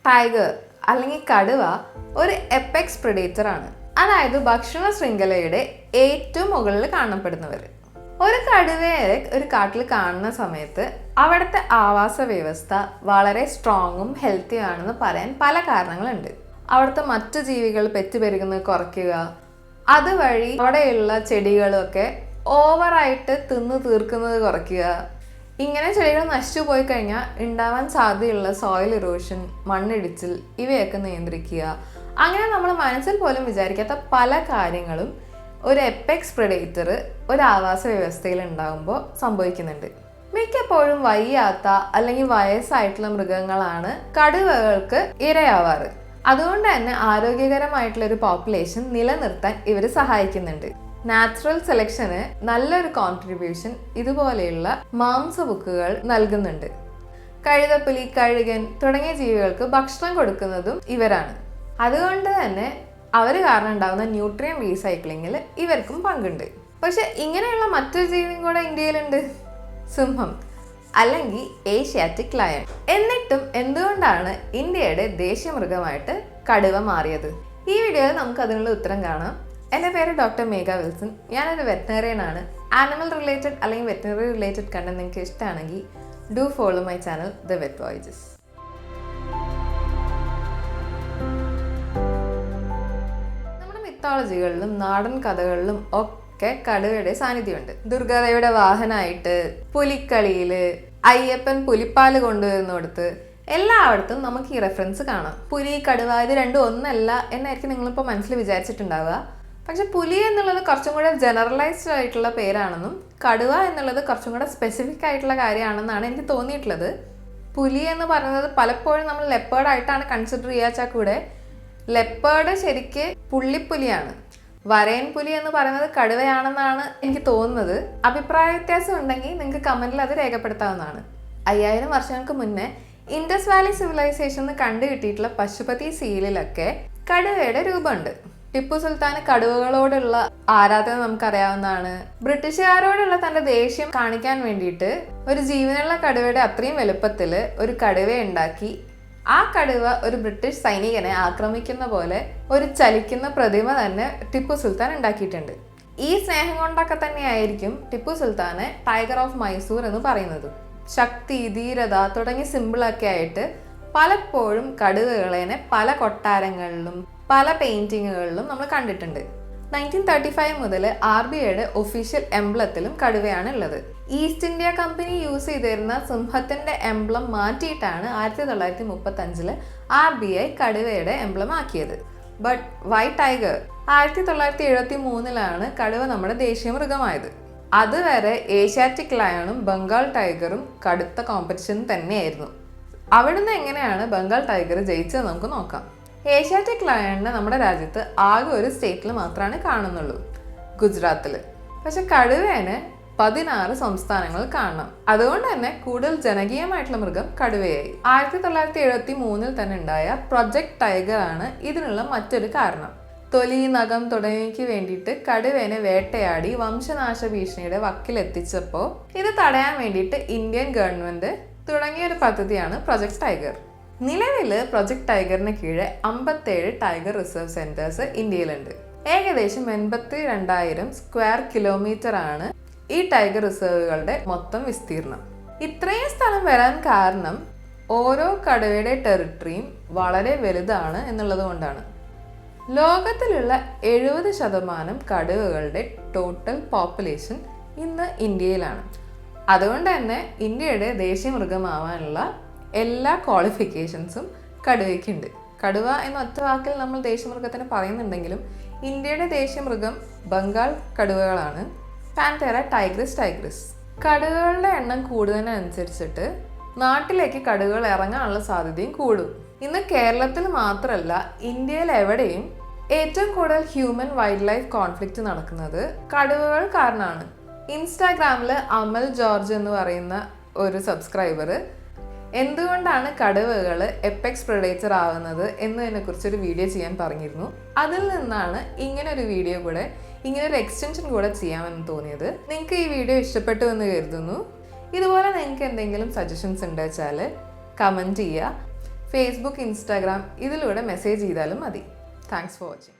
Tiger അല്ലെങ്കിൽ കടുവ ഒരു എപ്പെക്സ് പ്രെഡേറ്റർ ആണ്. അതായത് ഭക്ഷണ ശൃംഖലയുടെ ഏറ്റവും മുകളിൽ കാണപ്പെടുന്നവർ. ഒരു കടുവയെ ഒരു കാട്ടിൽ കാണുന്ന സമയത്ത് അവിടുത്തെ ആവാസ വ്യവസ്ഥ വളരെ സ്ട്രോങ്ങും ഹെൽത്തിയും ആണെന്ന് പറയാൻ പല കാരണങ്ങളുണ്ട്. അവിടുത്തെ മറ്റു ജീവികൾ പെറ്റുപെരുകുന്നത് കുറയ്ക്കുക, അതുവഴി അവിടെയുള്ള ചെടികളൊക്കെ ഓവറായിട്ട് തിന്നു തീർക്കുന്നത് കുറയ്ക്കുക, ഇങ്ങനെ ചെടികൾ നശിച്ചു പോയി കഴിഞ്ഞാൽ ഉണ്ടാവാൻ സാധ്യതയുള്ള സോയിൽ ഇറോഷൻ, മണ്ണിടിച്ചിൽ ഇവയൊക്കെ നിയന്ത്രിക്കുക. അങ്ങനെ നമ്മൾ മനസ്സിൽ പോലും വിചാരിക്കാത്ത പല കാര്യങ്ങളും ഒരു എപ്പെക്സ് പ്രെഡേറ്റർ ഒരു ആവാസ വ്യവസ്ഥയിൽ ഉണ്ടാകുമ്പോൾ സംഭവിക്കുന്നുണ്ട്. മിക്കപ്പോഴും വയ്യാത്ത അല്ലെങ്കിൽ വയസ്സായിട്ടുള്ള മൃഗങ്ങളാണ് കടുവകൾക്ക് ഇരയാവാറ്. അതുകൊണ്ട് തന്നെ ആരോഗ്യകരമായിട്ടുള്ള ഒരു പോപ്പുലേഷൻ നിലനിർത്താൻ ഇവർ സഹായിക്കുന്നുണ്ട്. നാച്ചുറൽ സെലക്ഷന് നല്ലൊരു കോൺട്രിബ്യൂഷൻ ഇതുപോലെയുള്ള മാംസബുക്കുകൾ നൽകുന്നുണ്ട്. കഴുതപ്പുലി, കഴുകൻ തുടങ്ങിയ ജീവികൾക്ക് ഭക്ഷണം കൊടുക്കുന്നതും ഇവരാണ്. അതുകൊണ്ട് തന്നെ അവർ കാരണം ഉണ്ടാകുന്ന ന്യൂട്രിയൻ റീസൈക്ലിങ്ങിൽ ഇവർക്കും പങ്കുണ്ട്. പക്ഷെ ഇങ്ങനെയുള്ള മറ്റൊരു ജീവിയും കൂടെ ഇന്ത്യയിലുണ്ട്, സിംഹം അല്ലെങ്കിൽ ഏഷ്യാറ്റിക് ലയൺ. എന്നിട്ടും എന്തുകൊണ്ടാണ് ഇന്ത്യയുടെ ദേശീയ മൃഗമായിട്ട് കടുവ മാറിയത്? ഈ വീഡിയോയിൽ നമുക്ക് അതിനുള്ള ഉത്തരം കാണാം. എൻ്റെ പേര് ഡോക്ടർ മേഘ വിൽസൺ. ഞാനൊരു വെറ്റിനറിയൻ ആണ്. ആനിമൽ റിലേറ്റഡ് അല്ലെങ്കിൽ വെറ്റിനറി റിലേറ്റഡ് കണ്ടന്റ് നിങ്ങൾക്ക് ഇഷ്ടമാണെങ്കിൽ do follow my channel the vet voyages. നമ്മുടെ മിത്തോളജികളിലും നാടൻ കഥകളിലും ഒക്കെ കടുവയുടെ സാന്നിധ്യമുണ്ട്. ദുർഗാദേവിയുടെ വാഹനമായിട്ട്, പുലിക്കളിയില്, അയ്യപ്പൻ പുലിപ്പാല് കൊണ്ടുവരുന്നിടത്ത് എല്ലായിടത്തും നമുക്ക് ഈ റെഫറൻസ് കാണാം. പുലി, കടുവ ഇത് രണ്ടും ഒന്നല്ല എന്നായിരിക്കും നിങ്ങളിപ്പോൾ മനസ്സിൽ വിചാരിച്ചിട്ടുണ്ടാവുക. പക്ഷെ പുലി എന്നുള്ളത് കുറച്ചും കൂടെ ജനറലൈസ്ഡ് ആയിട്ടുള്ള പേരാണെന്നും കടുവ എന്നുള്ളത് കുറച്ചും കൂടെ സ്പെസിഫിക് ആയിട്ടുള്ള കാര്യമാണെന്നാണ് എനിക്ക് തോന്നിയിട്ടുള്ളത്. പുലി എന്ന് പറയുന്നത് പലപ്പോഴും നമ്മൾ ലെപ്പേർഡായിട്ടാണ് കൺസിഡർ ചെയ്യാച്ചാൽ കൂടെ ലെപ്പേർഡ് ശരിക്ക് പുള്ളിപ്പുലിയാണ്. വരയൻ പുലി എന്ന് പറയുന്നത് കടുവയാണെന്നാണ് എനിക്ക് തോന്നുന്നത്. അഭിപ്രായ വ്യത്യാസം ഉണ്ടെങ്കിൽ നിങ്ങൾക്ക് കമന്റിൽ അത് രേഖപ്പെടുത്താവുന്നതാണ്. 5000 വർഷങ്ങൾക്ക് മുന്നേ ഇൻഡസ് വാലി സിവിലൈസേഷൻ കണ്ടു കിട്ടിയിട്ടുള്ള പശുപതി സീലിലൊക്കെ കടുവയുടെ രൂപമുണ്ട്. ടിപ്പു സുൽത്താന് കടുവകളോടുള്ള ആരാധന നമുക്കറിയാവുന്നതാണ്. ബ്രിട്ടീഷുകാരോടുള്ള തന്റെ ദേഷ്യം കാണിക്കാൻ വേണ്ടിയിട്ട് ഒരു ജീവനുള്ള കടുവയുടെ അത്രയും വലുപ്പത്തിൽ ഒരു കടുവയെ ഉണ്ടാക്കി ആ കടുവ ഒരു ബ്രിട്ടീഷ് സൈനികനെ ആക്രമിക്കുന്ന പോലെ ഒരു ചലിക്കുന്ന പ്രതിമ തന്നെ ടിപ്പു സുൽത്താൻ ഉണ്ടാക്കിയിട്ടുണ്ട്. ഈ സ്നേഹം കൊണ്ടൊക്കെ തന്നെയായിരിക്കും ടിപ്പു സുൽത്താനെ ടൈഗർ ഓഫ് മൈസൂർ എന്ന് പറയുന്നത്. ശക്തി, ധീരത തുടങ്ങിയ സിമ്പിളൊക്കെ ആയിട്ട് പലപ്പോഴും കടുവകളെ പല കൊട്ടാരങ്ങളിലും പല പെയിന്റിങ്ങുകളിലും നമ്മൾ കണ്ടിട്ടുണ്ട്. 1935 മുതൽ RBIയുടെ ഒഫീഷ്യൽ എംബ്ലത്തിലും കടുവയാണ് ഉള്ളത്. ഈസ്റ്റ് ഇന്ത്യ കമ്പനി യൂസ് ചെയ്തിരുന്ന സിംഹത്തിന്റെ എംബ്ലം മാറ്റിയിട്ടാണ് 1935 RBI കടുവയുടെ എംബ്ലം ആക്കിയത്. But why tiger? 1973 കടുവ നമ്മുടെ ദേശീയ മൃഗമായത്. അതുവരെ ഏഷ്യാറ്റിക് ലയണും ബംഗാൾ ടൈഗറും കടുത്ത കോമ്പറ്റീഷൻ തന്നെയായിരുന്നു. അവിടുന്ന് എങ്ങനെയാണ് ബംഗാൾ ടൈഗർ ജയിച്ചത് നമുക്ക് നോക്കാം. ഏഷ്യാറ്റിക് ലയണിനെ നമ്മുടെ രാജ്യത്ത് ആകെ ഒരു സ്റ്റേറ്റിൽ മാത്രമാണ് കാണുന്നുള്ളൂ, ഗുജറാത്തിൽ. പക്ഷെ കടുവേനെ 16 സംസ്ഥാനങ്ങൾ കാണണം. അതുകൊണ്ട് തന്നെ കൂടുതൽ ജനകീയമായിട്ടുള്ള മൃഗം കടുവയായി. 1973 തന്നെ ഉണ്ടായ പ്രൊജക്ട് ടൈഗർ ആണ് ഇതിനുള്ള മറ്റൊരു കാരണം. തൊലി, നഖം തുടങ്ങിയവയ്ക്ക് വേണ്ടിയിട്ട് കടുവേനെ വേട്ടയാടി വംശനാശ ഭീഷണിയുടെ വക്കിലെത്തിച്ചപ്പോൾ ഇത് തടയാൻ വേണ്ടിയിട്ട് ഇന്ത്യൻ ഗവൺമെന്റ് തുടങ്ങിയ ഒരു പദ്ധതിയാണ് പ്രൊജക്ട് ടൈഗർ. നിലവിൽ പ്രൊജക്ട് ടൈഗറിന് കീഴെ 57 ടൈഗർ റിസർവ് സെന്റേഴ്സ് ഇന്ത്യയിലുണ്ട്. ഏകദേശം 82,000 സ്ക്വയർ കിലോമീറ്റർ ആണ് ഈ ടൈഗർ റിസർവുകളുടെ മൊത്തം വിസ്തീർണം. ഇത്രയും സ്ഥലം വരാൻ കാരണം ഓരോ കടുവയുടെ ടെറിട്ടറിയും വളരെ വലുതാണ് എന്നുള്ളത് കൊണ്ടാണ്. ലോകത്തിലുള്ള 70% കടുവകളുടെ ടോട്ടൽ പോപ്പുലേഷൻ ഇന്ന് ഇന്ത്യയിലാണ്. അതുകൊണ്ട് തന്നെ ഇന്ത്യയുടെ ദേശീയ മൃഗമാവാനുള്ള എല്ലാ ക്വാളിഫിക്കേഷൻസും കടുവയ്ക്കുണ്ട്. കടുവ എന്ന ഒറ്റ വാക്കിൽ നമ്മൾ ദേശീയമൃഗത്തിന് പറയുന്നുണ്ടെങ്കിലും ഇന്ത്യയുടെ ദേശീയ മൃഗം ബംഗാൾ കടുവകളാണ്. പാൻതേറ ടൈഗ്രിസ്. കടുവകളുടെ എണ്ണം കൂടുന്നതിനനുസരിച്ചിട്ട് നാട്ടിലേക്ക് കടുവകൾ ഇറങ്ങാനുള്ള സാധ്യതയും കൂടും. ഇന്ന് കേരളത്തിൽ മാത്രമല്ല ഇന്ത്യയിൽ എവിടെയും ഏറ്റവും കൂടുതൽ ഹ്യൂമൻ വൈൽഡ് ലൈഫ് കോൺഫ്ലിക്റ്റ് നടക്കുന്നത് കടുവകൾ കാരണമാണ്. ഇൻസ്റ്റാഗ്രാമിൽ അമൽ ജോർജ് എന്ന് പറയുന്ന ഒരു സബ്സ്ക്രൈബർ എന്തുകൊണ്ടാണ് കടുവകൾ എപ്പെക്സ് പ്രെഡേറ്റർ ആവുന്നത് എന്നതിനെ കുറിച്ചൊരു വീഡിയോ ചെയ്യാൻ പറഞ്ഞിരുന്നു. അതിൽ നിന്നാണ് ഇങ്ങനൊരു വീഡിയോ കൂടെ, ഇങ്ങനൊരു എക്സ്റ്റൻഷൻ കൂടെ ചെയ്യാമെന്ന് തോന്നിയത്. നിങ്ങൾക്ക് ഈ വീഡിയോ ഇഷ്ടപ്പെട്ടു എന്ന് കരുതുന്നു. ഇതുപോലെ നിങ്ങൾക്ക് എന്തെങ്കിലും സജഷൻസ് ഉണ്ട് വെച്ചാൽ കമൻറ്റ് ചെയ്യുക. ഫേസ്ബുക്ക്, ഇൻസ്റ്റാഗ്രാം ഇതിലൂടെ മെസ്സേജ് ചെയ്താലും മതി. Thanks for watching.